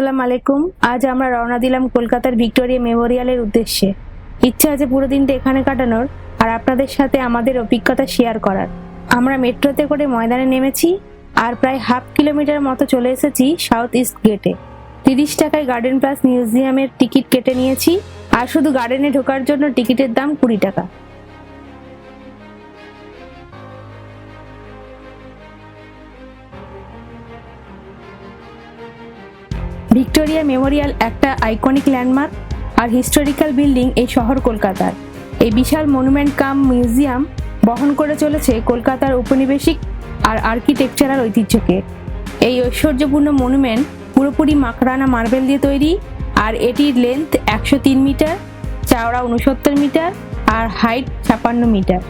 আসসালামু আলাইকুম। আজ আমরা রওনা দিলাম কলকাতার ভিক্টোরিয়া মেমোরিয়ালের উদ্দেশ্যে। ইচ্ছে আছে পুরো দিনটা এখানে কাটানোর আর আপনাদের সাথে আমাদের অভিজ্ঞতা শেয়ার করার। আমরা মেট্রোতে করে ময়দানে নেমেছি আর প্রায় হাফ কিলোমিটার মতো চলে এসেছি সাউথ ইস্ট গেটে। 30 টাকায় গার্ডেন প্লাস মিউজিয়ামের টিকিট কেটে নিয়েছি আর শুধু গার্ডেনে ঢোকার জন্য টিকিটের দাম 20 টাকা। ভিক্টোরিয়া মেমোরিয়াল একটা আইকনিক ল্যান্ডমার্ক আর হিস্টোরিক্যাল বিল্ডিং এই শহর কলকাতার। এই বিশাল মনুমেন্ট কাম মিউজিয়াম বহন করে চলেছে কলকাতার ঔপনিবেশিক আর আর্কিটেকচারাল ঐতিহ্যকে। এই ঐশ্বর্যপূর্ণ মনুমেন্ট পুরোপুরি মাকড়ানা মার্বেল দিয়ে তৈরি আর এটির লেন্থ 103 মিটার, চওড়া 69 মিটার আর হাইট 56 মিটার।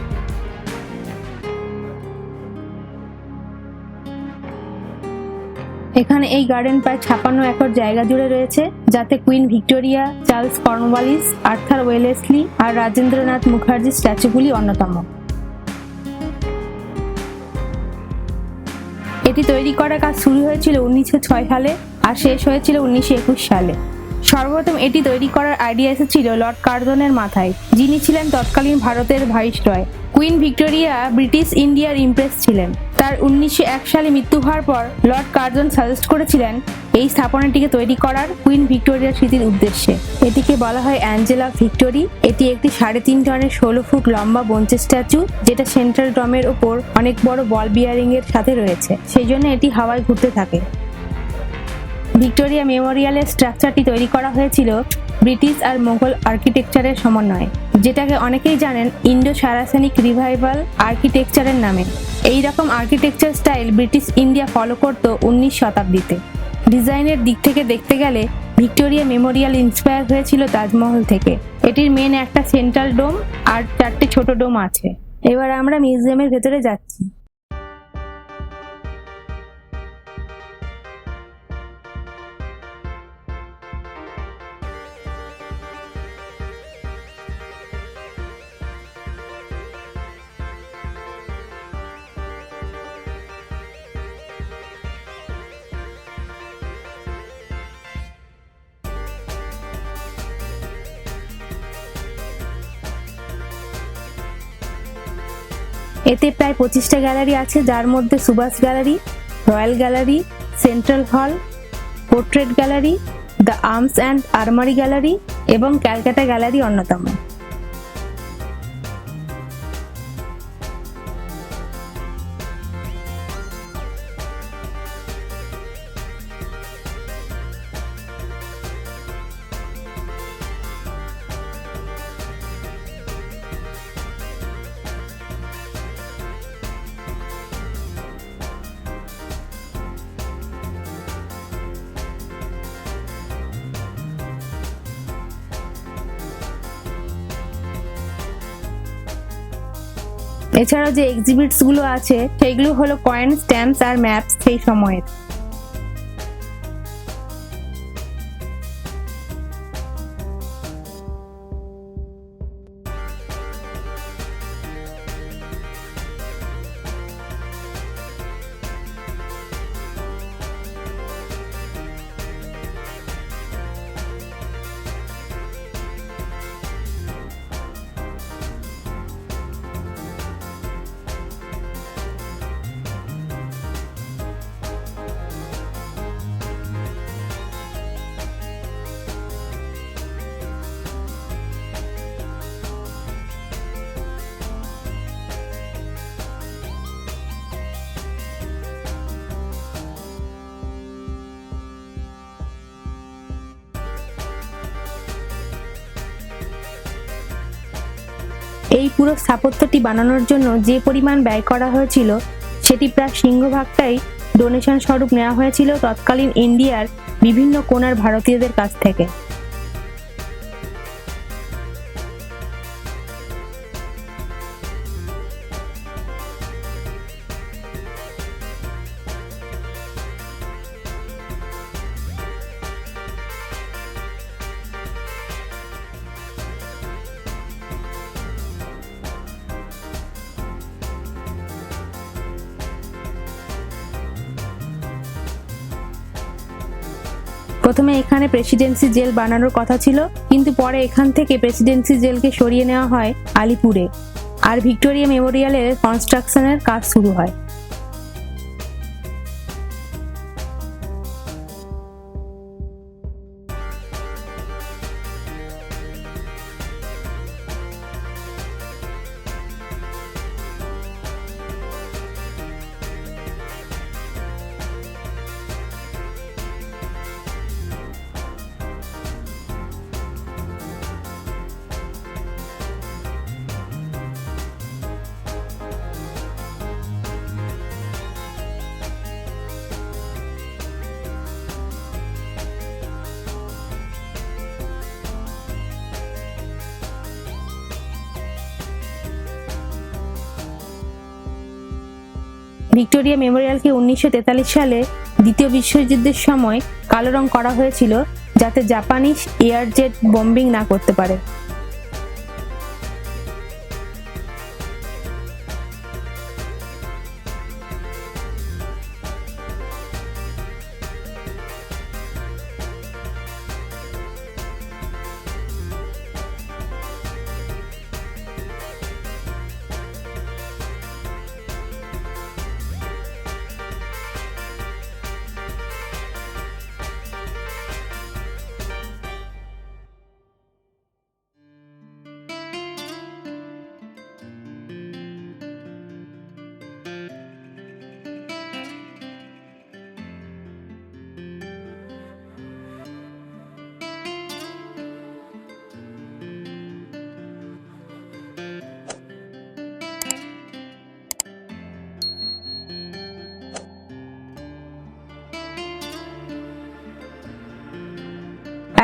এখানে এই গার্ডেন প্রায় 56 একর জায়গা জুড়ে রয়েছে, যাতে queen Victoria, Charles Cornwallis, Arthur Wellesley আর রাজেন্দ্রনাথ মুখার্জির স্ট্যাচুগুলি অন্যতম। এটি তৈরি করার কাজ শুরু হয়েছিল 1906 সালে আর শেষ হয়েছিল 1921 সালে। সর্বপ্রথম এটি তৈরি করার আইডিয়া এসেছিল লর্ড কার্জনের মাথায়, যিনি ছিলেন তৎকালীন ভারতের ভাইসরয়। কুইন ভিক্টোরিয়া ব্রিটিশ ইন্ডিয়ার ইমপ্রেস ছিলেন। তার 1901 সালে মৃত্যু হওয়ার পর লর্ড কার্জন সাজেস্ট করেছিলেন এই স্থাপনাটিকে তৈরি করার কুইন ভিক্টোরিয়ার স্মৃতির উদ্দেশ্যে। এটিকে বলা হয় অ্যাঞ্জেল অফ ভিক্টোরি। এটি একটি 3.5 টনের 16 ফুট লম্বা ব্রোঞ্জের স্ট্যাচু, যেটা সেন্ট্রাল ডমের ওপর অনেক বড় বল বিয়ারিং এর সাথে রয়েছে, সেই জন্য এটি হাওয়ায় ঘুরতে থাকে। ভিক্টোরিয়া মেমোরিয়ালের স্ট্রাকচারটি তৈরি করা হয়েছিল ব্রিটিশ আর মোগল আর্কিটেকচারের সমন্বয়ে, যেটাকে অনেকেই জানেন ইন্ডো সারাসেনিক রিভাইভাল আর্কিটেকচারের নামে। এই রকম architecture style British India follow করত 19 শতাব্দীতে। ডিজাইনের দিক থেকে দেখতে গেলে ভিক্টোরিয়া মেমোরিয়াল ইন্সপায়ার হয়েছিল তাজমহল থেকে। এটির মেন একটা সেন্ট্রাল ডোম আর 4টে ছোট ডোম আছে। এবার আমরা মিউজিয়ামের ভেতরে যাচ্ছি। এতে প্রায় 25টা গ্যালারি আছে, যার মধ্যে Subhas gallery, royal gallery, central hall, portrait gallery, the arms and armoury gallery এবং ক্যালকাটা গ্যালারি অন্যতম। এছাড়াও যে এক্সিবিটস গুলো আছে সেগুলো হলো কয়েন, স্ট্যাম্পস আর ম্যাপস সেই সময়ের। এই পুরো স্থাপত্যটি বানানোর জন্য যে পরিমাণ ব্যয় করা হয়েছিল সেটি প্রায় সিংহভাগটাই ডোনেশন স্বরূপ নেওয়া হয়েছিল তৎকালীন ইন্ডিয়ার বিভিন্ন কোণার ভারতীয়দের কাছ থেকে। প্রথমে এখানে প্রেসিডেন্সি জেল বানানোর কথা ছিল, কিন্তু পরে এখান থেকে প্রেসিডেন্সি জেলকে সরিয়ে নেওয়া হয় আলিপুরে, আর ভিক্টোরিয়া মেমোরিয়ালের কনস্ট্রাকশনের কাজ শুরু হয়। ভিক্টোরিয়া মেমোরিয়ালকে 1943 সালে দ্বিতীয় বিশ্বযুদ্ধের সময় কালো রং করা হয়েছিল, যাতে জাপানিজ এয়ারজেট বম্বিং না করতে পারে।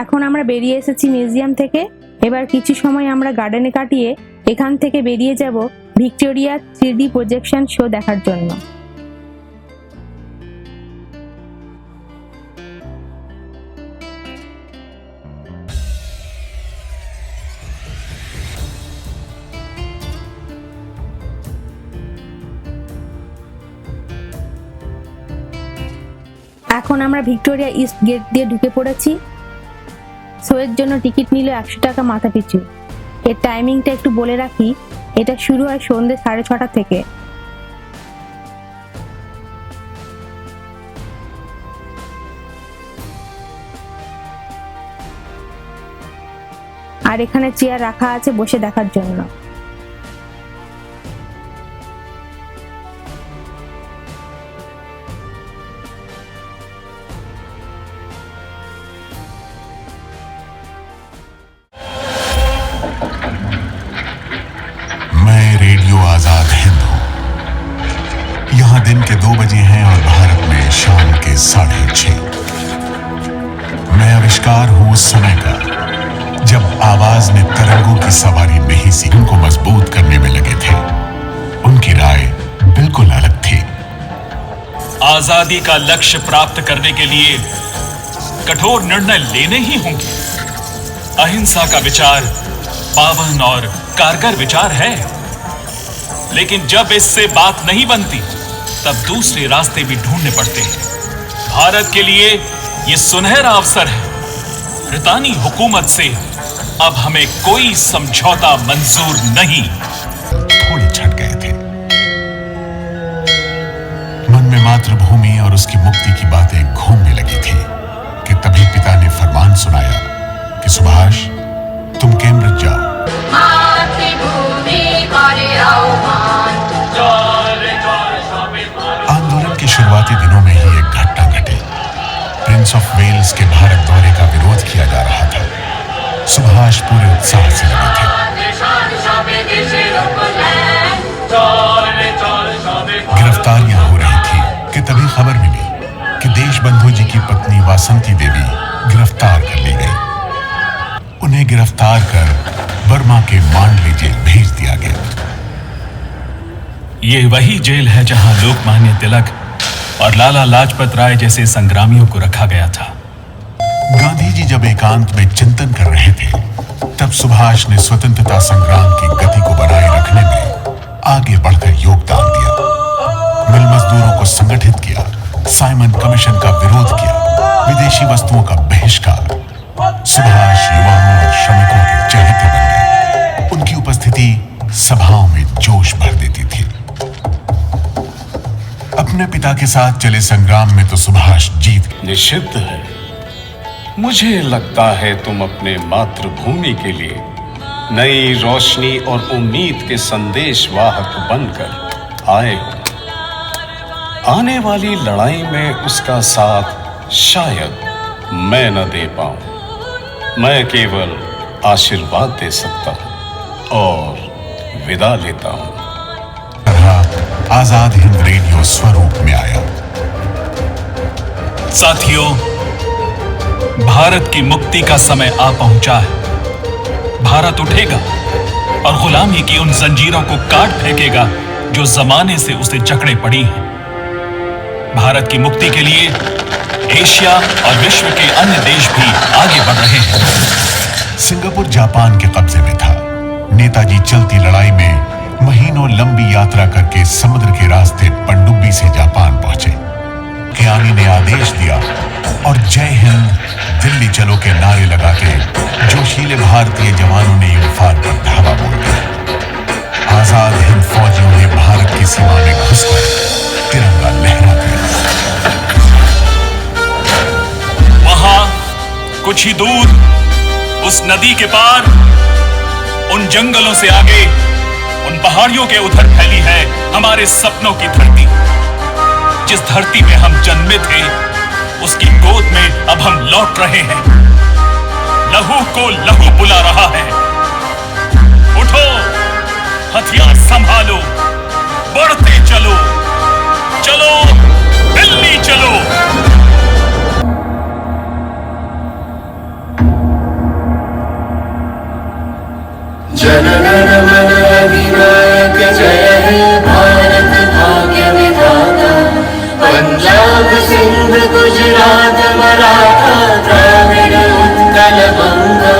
এখন আমরা বেরিয়ে এসেছি মিউজিয়াম থেকে। এবার কিছু সময় আমরা গার্ডেনে কাটিয়ে এখান থেকে বেরিয়ে যাব ভিক্টোরিয়া 3D প্রজেকশন শো দেখার জন্য। এখন আমরা ভিক্টোরিয়া ইস্ট গেট দিয়ে ঢুকে পড়েছি। শোয়ের জন্য টিকিট নিল 100 টাকা মাথা পিছু। এর টাইমিংটা একটু বলে রাখি, এটা শুরু হয় সন্ধ্যে 6:30 থেকে। আর এখানে চেয়ার রাখা আছে বসে দেখার জন্য। रेडियो आजाद हिंद हूं। यहां दिन के 2 बजे हैं और भारत में शाम के 6:30। मैं आविष्कार हूं उस समय का, जब आवाज ने तरंगों की सवारी नहीं सी उनको मजबूत करने में लगे थे। उनकी राय बिल्कुल अलग थी। आजादी का लक्ष्य प्राप्त करने के लिए कठोर निर्णय लेने ही होंगे। अहिंसा का विचार पावन और कारगर विचार है, लेकिन जब इससे बात नहीं बनती तब दूसरे रास्ते भी ढूंढने पड़ते हैं। भारत के लिए यह सुनहरा अवसर है। ब्रितानी हुकूमत से अब हमें कोई समझौता मंजूर नहीं। थोड़े छट गए थे। मन में मातृभूमि और उसकी मुक्ति की बातें घूमने लगी थी कि तभी पिता ने फरमान सुनाया कि सुभाष, तुम कैम्ब्रिज जाओ। आंदोलन के शुरुआती दिनों में ही एक घटना घटी। प्रिंस ऑफ वेल्स के भारत दौरे का विरोध किया जा रहा था। सुभाष पूरे उत्साह से लगे थे। गिरफ्तारियां हो रही थी कि तभी खबर मिली कि देशबंधु जी की पत्नी वासंती देवी गिरफ्तार कर ली गई। उन्हें गिरफ्तार कर बर्मा के मांडले जेल भेज दिया गया। ये वही जेल है जहां लोकमान्य तिलक और लाला लाजपत राय जैसे संग्रामियों को रखा गया था। गांधी जी जब एकांत में चिंतन कर रहे थे, तब सुभाष ने स्वतंत्रता संग्राम की गति को बनाए रखने में आगे बढ़कर योगदान दिया। मिल मजदूरों को संगठित किया, साइमन कमीशन का विरोध किया, विदेशी वस्तुओं का सभाओं में जोश भर देती थी। अपने पिता के साथ चले संग्राम में तो सुभाष जीत गए। निषिद्ध है। मुझे लगता है तुम अपने मातृभूमि के लिए नई रोशनी और उम्मीद के संदेशवाहक बनकर आए हो। आने वाली लड़ाई में उसका साथ शायद मैं न दे पाऊं। मैं केवल आशीर्वाद दे सकता हूं और विदा लेता हूं। तरह आजाद हिंद रेडियो स्वरूप में आया। साथियों, भारत की मुक्ति का समय आ पहुंचा है। भारत उठेगा और गुलामी की उन जंजीरों को काट फेंकेगा जो जमाने से उसे जकड़े पड़ी हैं। भारत की मुक्ति के लिए एशिया और विश्व के अन्य देश भी आगे बढ़ रहे हैं। सिंगापुर जापान के कब्जे में था। नेताजी चलती लड़ाई में महीनों लंबी यात्रा करके समुद्र के रास्ते पनडुब्बी से जापान पहुंचे। कियानी ने आदेश दिया और जय हिंद दिल्ली चलो के नारे लगा के जोशीले भारतीय जवानों ने इंफाल पर धावा बोल दिया। आजाद हिंद फौजियों ने भारत की सीमा में घुसकर तिरंगा लहरा दिया। वहां कुछ ही दूर उस नदी के पार, उन जंगलों से आगे, उन पहाड़ियों के उधर फैली है हमारे सपनों की धरती। जिस धरती में हम जन्मे थे उसकी गोद में अब हम लौट रहे हैं। लहू को लहू बुला रहा है। उठो, हथियार संभालो, बढ़ते चलो, चलो दिल्ली चलो। जनगण मन अधिनायक जय हे भारत भाग्य विधाता। पंजाब सिंध गुजरात मराठा द्राविड़ उत्कल बंगा।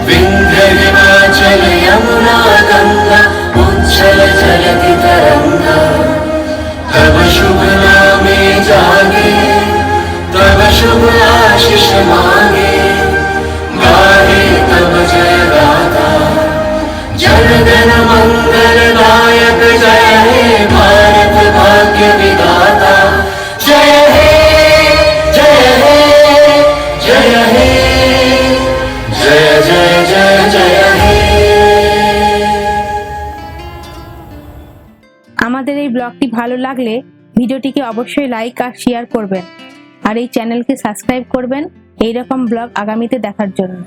विंध्य हिमाचल यमुना गंगा उच्छल जलधि तरंगा। तब शुभ नामे जागे, तब शुभ आशीष मांगे। गाहे तब जय गाथा, जनगण मंगलदायक जय हे भारत भाग्य विधाता। जय हे, जय हे, जय हे, जय जय जय जय हे। আমাদের এই ব্লগটি ভালো লাগলে ভিডিওটিকে অবশ্যই লাইক আর শেয়ার করবেন আর এই চ্যানেলকে সাবস্ক্রাইব করবেন এইরকম ব্লগ আগামীতে দেখার জন্য।